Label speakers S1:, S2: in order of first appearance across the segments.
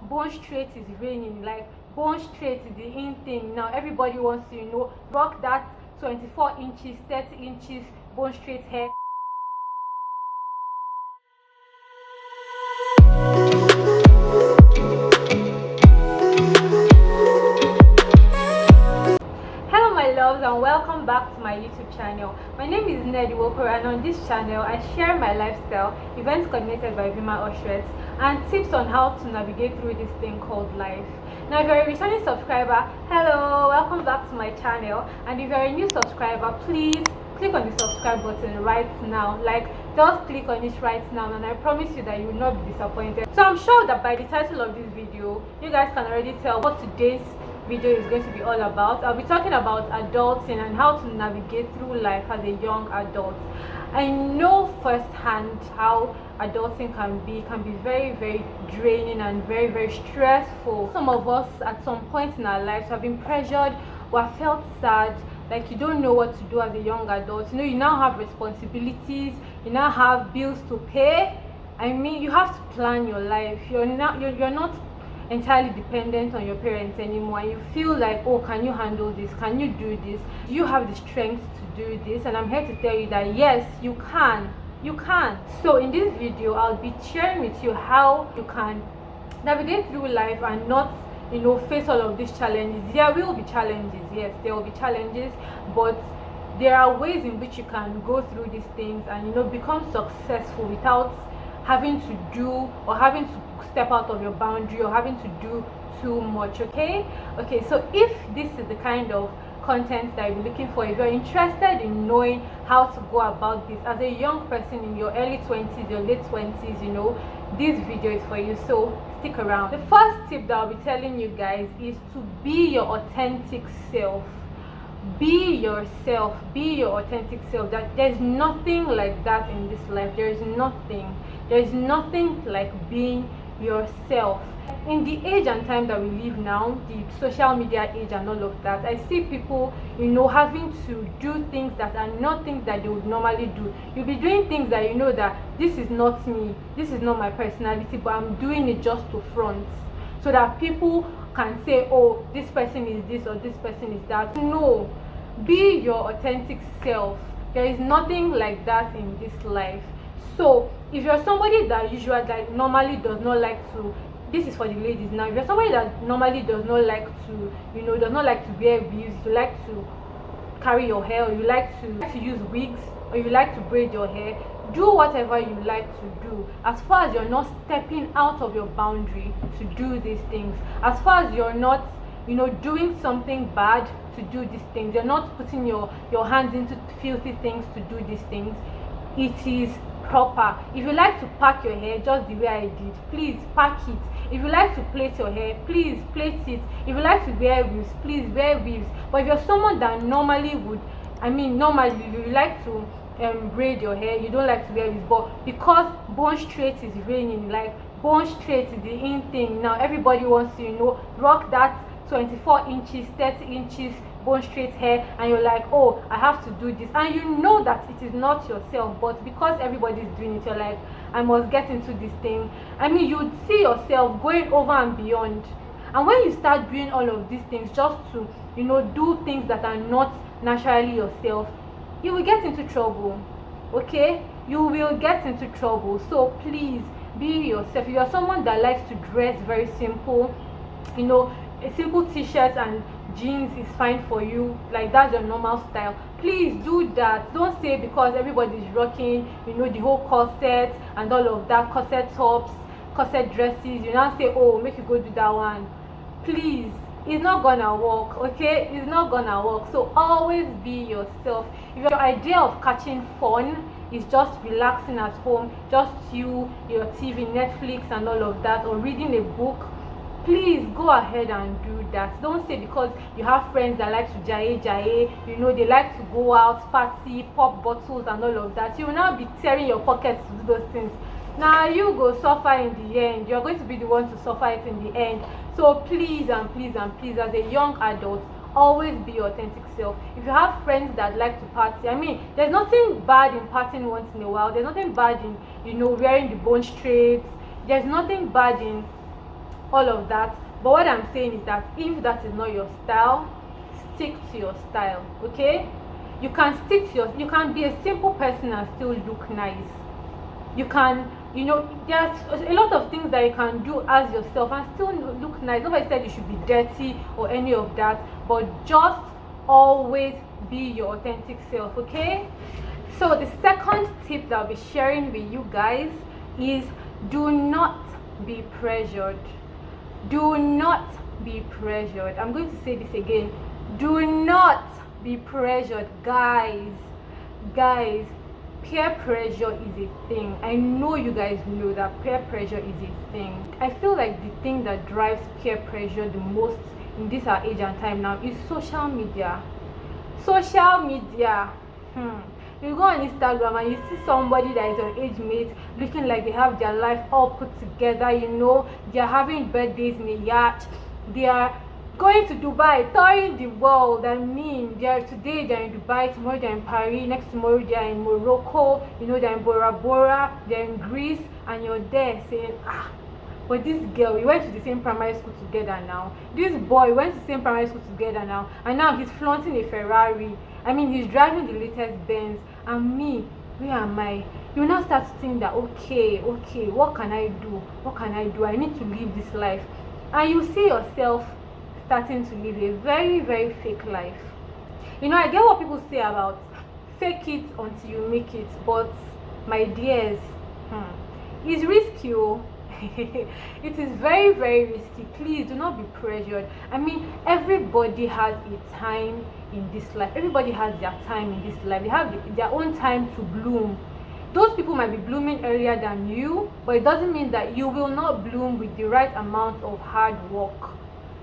S1: bone straight is raining, like bone straight is the in thing now. Everybody wants to, rock that 24 inches, 30 inches bone straight hair. Hello my loves, and welcome back to my YouTube channel. My name is LiQWYD, and on this channel I share my lifestyle, events coordinated by Vima Oshret, and tips on how to navigate through this thing called life. Now if you're a returning subscriber, hello, welcome back to my channel. And if you're a new subscriber, please click on the subscribe button right now. Like, just click on it right now, and I promise you that you will not be disappointed. So I'm sure that by the title of this video you guys can already tell what today's video is going to be all about. I'll be talking about adulting and how to navigate through life as a young adult. I know firsthand how adulting can be very, very draining and very, very stressful. Some of us at some point in our lives have been pressured or have felt sad, like you don't know what to do as a young adult. You now have responsibilities, you now have bills to pay. I mean, you have to plan your life. You're not entirely dependent on your parents anymore, and you feel like, oh, can you handle this? Can you do this? You have the strength to do this, and I'm here to tell you that yes, you can. So in this video I'll be sharing with you how you can navigate through life and not face all of these challenges. There will be challenges, yes, there will be challenges, but there are ways in which you can go through these things and become successful without having to do or having to step out of your boundary or having to do too much. Okay, so if this is the kind of content that you're looking for, if you're interested in knowing how to go about this as a young person in your early 20s, your late 20s, this video is for you, so stick around. The first tip that I'll be telling you guys is to be your authentic self. Be yourself, be your authentic self. That there's nothing like that in this life. There is nothing like being yourself. In the age and time that we live now, the social media age and all of that, I see people having to do things that are not things that they would normally do. You'll be doing things that that this is not me, this is not my personality, but I'm doing it just to front, so that people can say, oh, this person is this or this person is that. No, be your authentic self. There is nothing like that in this life. So if you're somebody that normally does not like to, this is for the ladies now, if you're somebody that normally does not like to wear weaves, you like to carry your hair, or you like to use wigs, or you like to braid your hair, do whatever you like to do, as far as you're not stepping out of your boundary to do these things, as far as you're not doing something bad to do these things, you're not putting your hands into filthy things to do these things. It is proper. If you like to pack your hair just the way I did, please pack it. If you like to plait your hair, please plait it. If you like to wear weaves, please wear weaves. But if you're someone that normally you like to braid your hair, you don't like to wear weaves, but because bone straight is raining, like bone straight is the in thing now, everybody wants to rock that 24 inches, 30 inches bone straight hair, and you're like, oh, I have to do this, and you know that it is not yourself, but because everybody's doing it, you're like, I must get into this thing. You'd see yourself going over and beyond, and when you start doing all of these things just to do things that are not naturally yourself, you will get into trouble. Okay, you will get into trouble. So please be yourself. If you're someone that likes to dress very simple, a simple t-shirt and jeans is fine for you, like that's your normal style, please do that. Don't say because everybody's rocking the whole corset and all of that, corset tops, corset dresses, you now say, oh, make you go do that one. Please, it's not gonna work. Okay, it's not gonna work. So always be yourself. If your idea of catching fun is just relaxing at home, just you, your TV, Netflix and all of that, or reading a book, please go ahead and do that. Don't say because you have friends that like to jaye, they like to go out, party, pop bottles and all of that, you will now be tearing your pockets to do those things. Now you go suffer in the end. You're going to be the one to suffer it in the end. So please and please and please, as a young adult, always be your authentic self. If you have friends that like to party, there's nothing bad in partying once in a while. There's nothing bad in wearing the bone straight. There's nothing bad in all of that. But what I'm saying is that if that is not your style, stick to your style. Okay, you can stick to you can be a simple person and still look nice. You can, there's a lot of things that you can do as yourself and still look nice. Nobody said you should be dirty or any of that, but just always be your authentic self. Okay, so the second tip that I'll be sharing with you guys is do not be pressured. Do not be pressured. I'm going to say this again. Do not be pressured, guys. Peer pressure is a thing. I know you guys know that peer pressure is a thing. I feel like the thing that drives peer pressure the most in this our age and time now is social media. You go on Instagram and you see somebody that is your age mate looking like they have their life all put together. They are having birthdays in a yacht, they are going to Dubai, touring the world. Today they're in Dubai, tomorrow they're in Paris, next tomorrow they're in Morocco, they're in Bora Bora, they're in Greece, and you're there saying, but this girl, we went to the same primary school together now. This boy went to the same primary school together now, and now he's flaunting a Ferrari. He's driving the latest Benz, and me, where am I? You now start to think that, okay, what can I do? I need to live this life. And you see yourself starting to live a very, very fake life. I get what people say about fake it until you make it, but my dears, it's risky. It is very, very risky. Please do not be pressured. Everybody has a time in this life. Everybody has their time in this life. They have their own time to bloom. Those people might be blooming earlier than you, but it doesn't mean that you will not bloom with the right amount of hard work.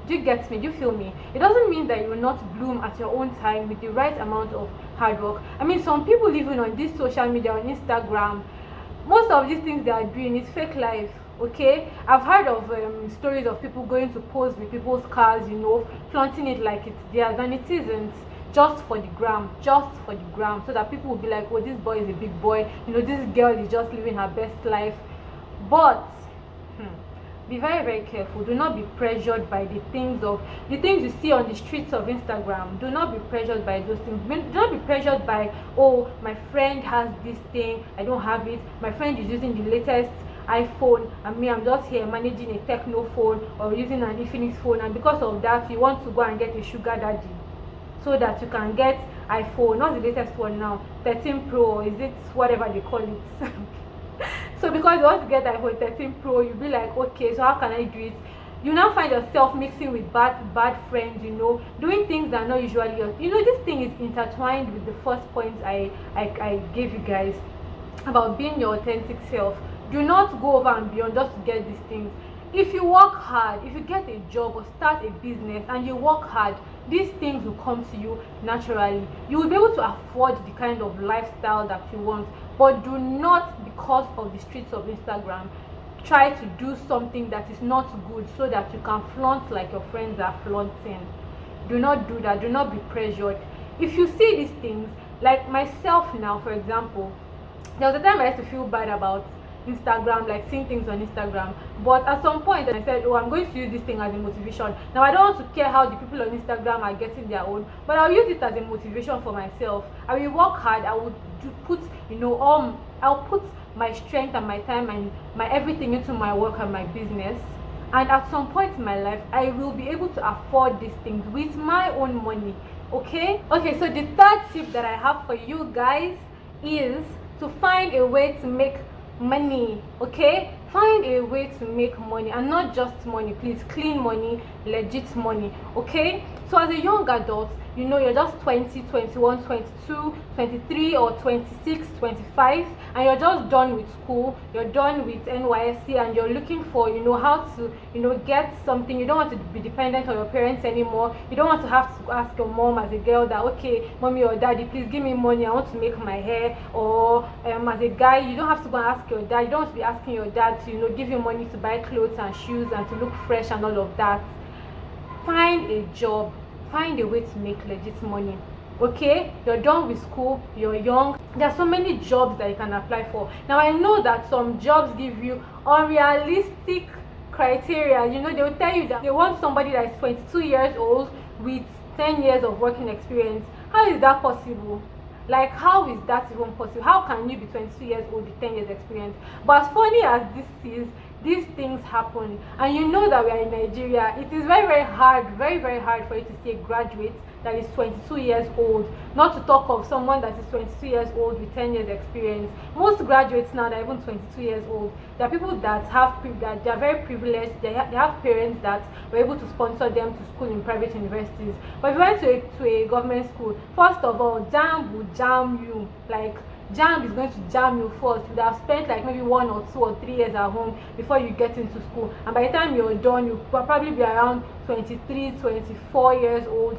S1: Do you get me? Do you feel me? It doesn't mean that you will not bloom at your own time with the right amount of hard work. Some people living on this social media, on Instagram, most of these things they are doing is fake life. Okay, I've heard of stories of people going to pose with people's cars, flaunting it like it's theirs, and it isn't. Just for the gram, so that people will be like, oh, this boy is a big boy, this girl is just living her best life. But be very, very careful. Do not be pressured by the things you see on the streets of Instagram. Do not be pressured by those things. Do not be pressured by, oh, my friend has this thing, I don't have it. My friend is using the latest iPhone, and me, I'm just here managing a Techno phone or using an Infinix phone, and because of that you want to go and get a sugar daddy so that you can get iPhone, not the latest one now, 13 Pro, or is it whatever they call it. So because you want to get iPhone 13 Pro, you'll be like, okay, so how can I do it? You now find yourself mixing with bad friends, doing things that are not usually yours. This thing is intertwined with the first point I gave you guys about being your authentic self. Do not go over and beyond just to get these things. If you work hard, if you get a job or start a business and you work hard, these things will come to you naturally. You will be able to afford the kind of lifestyle that you want. But do not, because of the streets of Instagram, try to do something that is not good so that you can flaunt like your friends are flaunting. Do not do that. Do not be pressured. If you see these things, like myself now, for example, there was a time I used to feel bad about Instagram, like seeing things on Instagram, but at some point I said, oh, I'm going to use this thing as a motivation. Now I don't want to care how the people on Instagram are getting their own, but I'll use it as a motivation for myself. I will work hard. I will put I'll put my strength and my time and my everything into my work and my business, and at some point in my life I will be able to afford these things with my own money. Okay, so the third tip that I have for you guys is to find a way to make money. Okay, find a way to make money, and not just money, please, clean money, legit money. Okay, so as a young adult, you're just 20, 21, 22, 23 or 26, 25, and you're just done with school, you're done with NYSC, and you're looking for how to get something. You don't want to be dependent on your parents anymore. You don't want to have to ask your mom as a girl that, okay, mommy or daddy, please give me money, I want to make my hair. Or as a guy, you don't have to go and ask your dad. You don't want to be asking your dad to give you money to buy clothes and shoes and to look fresh and all of that. Find a job. Find a way to make legit money. Okay, you're done with school, you're young, there are so many jobs that you can apply for. Now I know that some jobs give you unrealistic criteria. You know, they will tell you that they want somebody that is 22 years old with 10 years of working experience. How is that possible? Like, how is that even possible? How can you be 22 years old with 10 years experience? But as funny as this is, these things happen. And you know that we are in Nigeria. It is very hard, very hard for you to see a graduate that is 22 years old, not to talk of someone that is 22 years old with 10 years experience. Most graduates now, they're even 22 years old. There are people that they are very privileged. They have parents that were able to sponsor them to school in private universities. But if you went to a government school, first of all, JAMB will jam you. Like, JAMB is going to jam you first. You would have spent like maybe 1 or 2 or 3 years at home before you get into school, and by the time you're done, you will probably be around 23, 24 years old.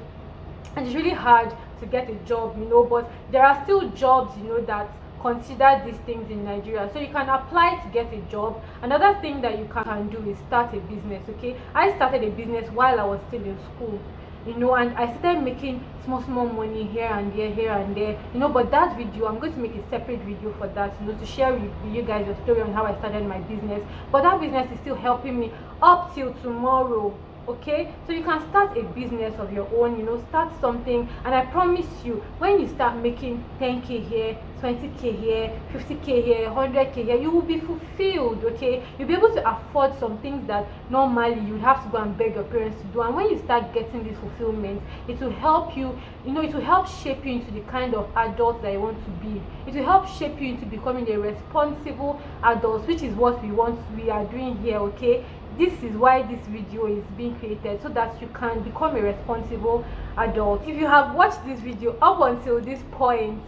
S1: And it's really hard to get a job, you know, but there are still jobs, you know, that consider these things in Nigeria. So you can apply to get a job. Another thing that you can do is start a business. Okay, I started a business while I was still in school, you know, and I started making small money here and there, you know. But that video, I'm going to make a separate video for that, you know, to share with you guys the story on how I started my business. But that business is still helping me up till tomorrow. Okay, so you can start a business of your own, you know, start something, and I promise you, when you start making 10k here, 20k here, 50k here, 100k here, you will be fulfilled. Okay, you'll be able to afford some things that normally you'd have to go and beg your parents to do. And when you start getting this fulfillment, it will help you, you know, it will help shape you into the kind of adult that you want to be. It will help shape you into becoming a responsible adult, which is what we are doing here. Okay, this is why this video is being created, so that you can become a responsible adult. If you have watched this video up until this point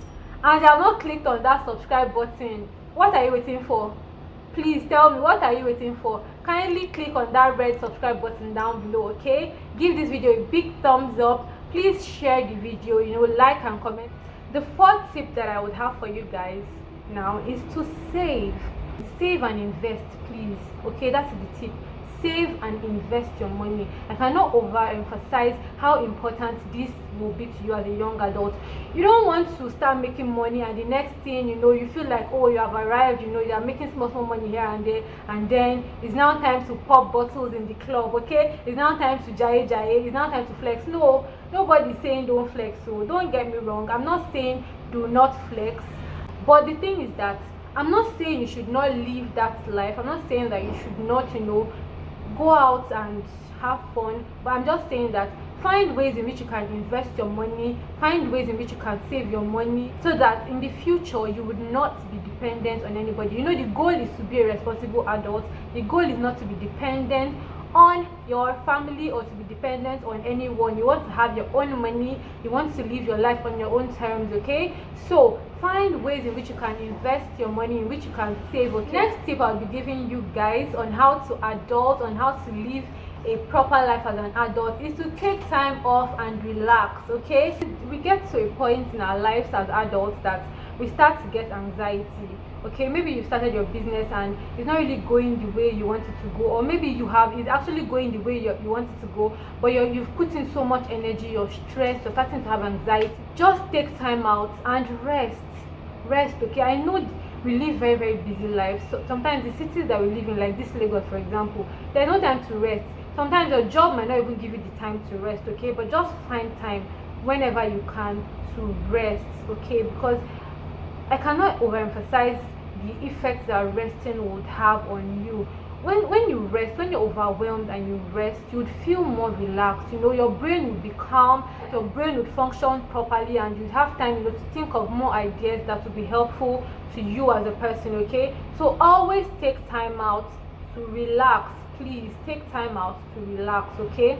S1: and you have not clicked on that subscribe button, what are you waiting for? Please tell me, what are you waiting for? Kindly click on that red subscribe button down below. Okay, give this video a big thumbs up. Please share the video, you know, like and comment. The fourth tip that I would have for you guys now is to save and invest, please. Okay, that's the tip. Save and invest your money. I cannot overemphasize how important this will be to you as a young adult. You don't want to start making money and the next thing you know, you feel like, oh, you have arrived, you know, you are making small money here and there, and then it's now time to pop bottles in the club. Okay, it's now time to jaye, it's now time to flex. No, nobody's saying don't flex, so don't get me wrong. I'm not saying do not flex, but the thing is that I'm not saying you should not live that life. I'm not saying that you should not, you know, go out and have fun, but I'm just saying that find ways in which you can invest your money, find ways in which you can save your money, so that in the future you would not be dependent on anybody. You know, the goal is to be a responsible adult. The goal is not to be dependent on your family or to be dependent on anyone. You want to have your own money, you want to live your life on your own terms. Okay, so find ways in which you can invest your money, in which you can save. Okay, next tip I'll be giving you guys on how to adult, on how to live a proper life as an adult, is to take time off and relax. Okay, we get to a point in our lives as adults that we start to get anxiety. Okay, maybe you started your business and it's not really going the way you want it to go, or maybe it's actually going the way you want it to go, but you've put in so much energy, you're stressed, you're starting to have anxiety. Just take time out and rest. Okay, I know we live very busy lives, so sometimes the cities that we live in, like this Lagos for example, there's no time to rest. Sometimes your job might not even give you the time to rest. Okay, but just find time whenever you can to rest. Okay, because I cannot overemphasize the effects that resting would have on you. When you rest, when you're overwhelmed and you rest, you would feel more relaxed. You know, your brain would be calm, your brain would function properly, and you'd have time, you know, to think of more ideas that would be helpful to you as a person. Okay, so always take time out to relax. Please take time out to relax. Okay,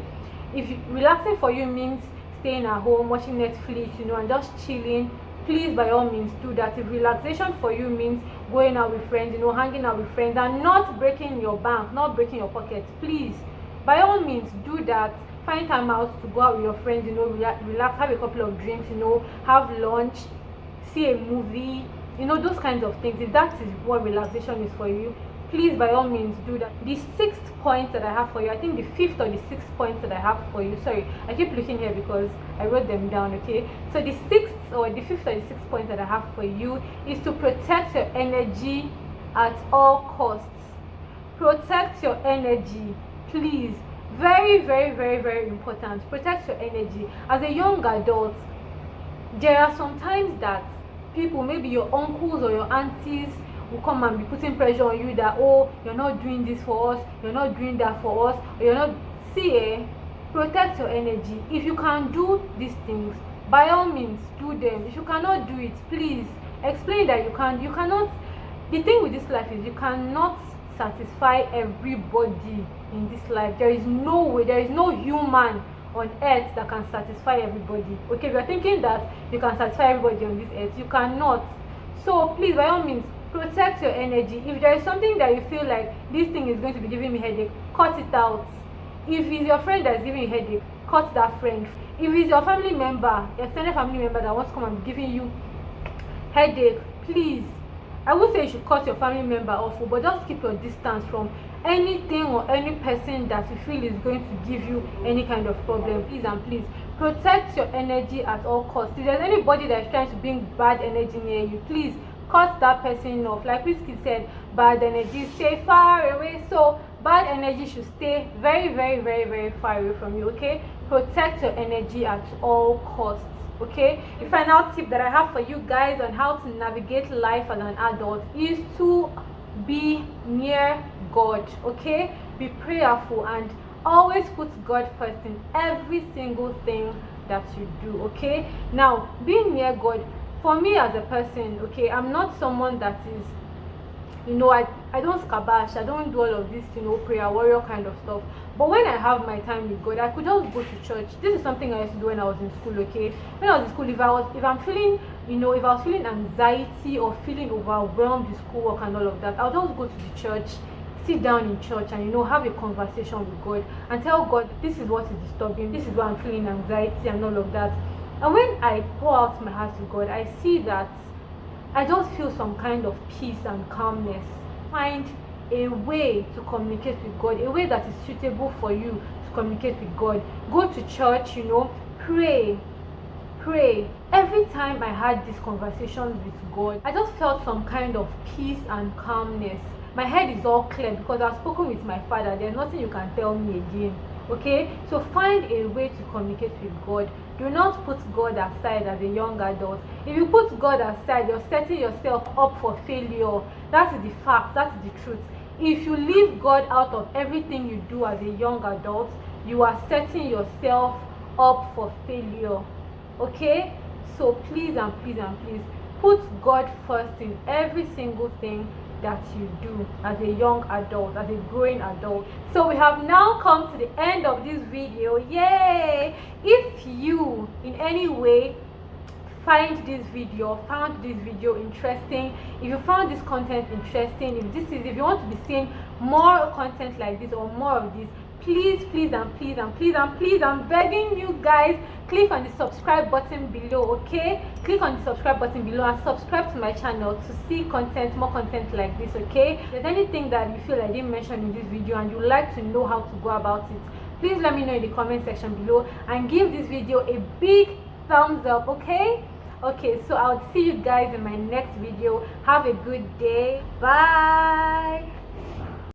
S1: if relaxing for you means staying at home watching Netflix, you know, and just chilling, please by all means do that. If relaxation for you means going out with friends, you know, hanging out with friends and not breaking your bank, not breaking your pocket, please by all means do that. Find time out to go out with your friends, you know, relax, have a couple of drinks, you know, have lunch, see a movie, you know, those kinds of things. If that is what relaxation is for you, please by all means do that. The sixth point that I have for you, I think the fifth or the sixth point that I have for you, sorry, I keep looking here because I wrote them down. Okay, so the sixth or the fifth or the sixth point that I have for you is to protect your energy at all costs. protect your energy, please. Very, very, very, very important. Protect your energy. As a young adult, there are some times that people, maybe your uncles or your aunties, will come and be putting pressure on you that, oh, you're not doing this for us, you're not doing that for us, or you're not. See, protect your energy. If you can do these things, by all means do them. If you cannot do it, please explain that you cannot. The thing with this life is you cannot satisfy everybody in this life. There is no way, there is no human on earth that can satisfy everybody. Okay, if you're thinking that you can satisfy everybody on this earth, you cannot. So please, by all means, protect your energy. If there is something that you feel like this thing is going to be giving me headache, cut it out. If it's your friend that is giving you headache, cut that friend. If it's your family member, extended family member that wants to come and be giving you headache, please, I would say you should cut your family member off, but just keep your distance from anything or any person that you feel is going to give you any kind of problem. Please and please protect your energy at all costs. If there's anybody that is trying to bring bad energy near you, please cut that person off. Like Whiskey said, bad energy stay far away. So bad energy should stay very, very, very, very far away from you. Okay, protect your energy at all costs. Okay, the final tip that I have for you guys on how to navigate life as an adult is to be near God. Okay, be prayerful and always put God first in every single thing that you do. Okay, now being near God, for me as a person, okay, I'm not someone that is, I don't scabash, I don't do all of this, prayer warrior kind of stuff. But when I have my time with God, I could just go to church. This is something I used to do when I was in school. Okay, when I was in school, if I'm feeling, if I was feeling anxiety or feeling overwhelmed with schoolwork and all of that, I'll just go to the church, sit down in church, and have a conversation with God and tell God, this is what is disturbing, this is why I'm feeling anxiety and all of that. And when I pour out my heart to God, I see that I just feel some kind of peace and calmness. Find a way to communicate with God, a way that is suitable for you to communicate with God. Go to church, pray. Every time I had these conversations with God, I just felt some kind of peace and calmness. My head is all clear because I've spoken with my Father. There's nothing you can tell me again. Okay, so find a way to communicate with God. Do not put God aside as a young adult. If you put God aside, you're setting yourself up for failure. That is the fact, that is the truth. If you leave God out of everything you do as a young adult, you are setting yourself up for failure. Okay, so please and please and please put God first in every single thing that you do as a young adult, as a growing adult. So we have now come to the end of this video. Yay! If you in any way found this video interesting, if you found this content interesting, if you want to be seeing more content like this or more of this, please I'm begging you guys, click on the subscribe button below. Okay, click on the subscribe button below and subscribe to my channel to see more content like this. Okay, if there's anything that you feel I didn't mention in this video and you'd like to know how to go about it, please let me know in the comment section below and give this video a big thumbs up. Okay, so I'll see you guys in my next video. Have a good day. Bye.